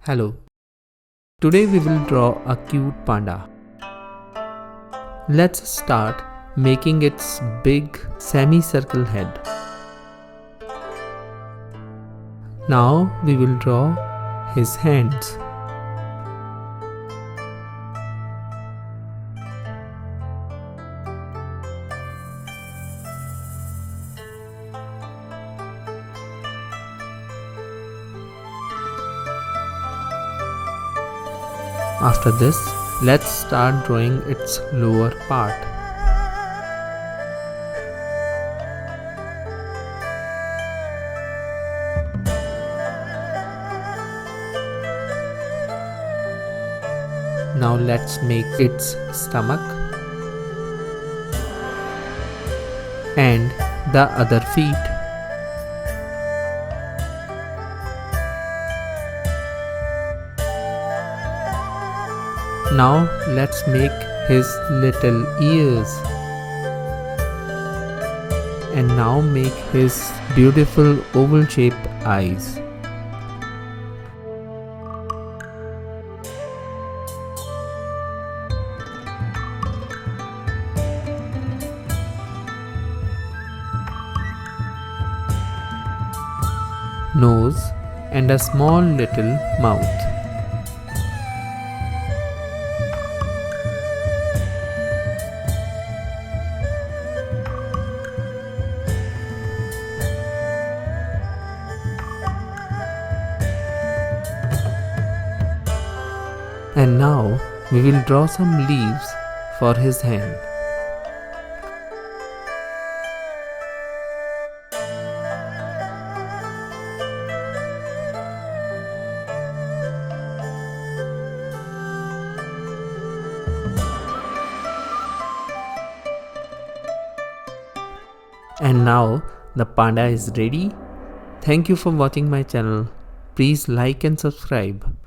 Hello. Today we will draw a cute panda. Let's start making its big semicircle head. Now we will draw his hands. After this, let's start drawing its lower part. Now let's make its stomach and the other feet. Now let's make his little ears. And now make his beautiful oval shaped eyes. Nose and a small little mouth. And now we will draw some leaves for his hand. And now the panda is ready. Thank you for watching my channel. Please like and subscribe.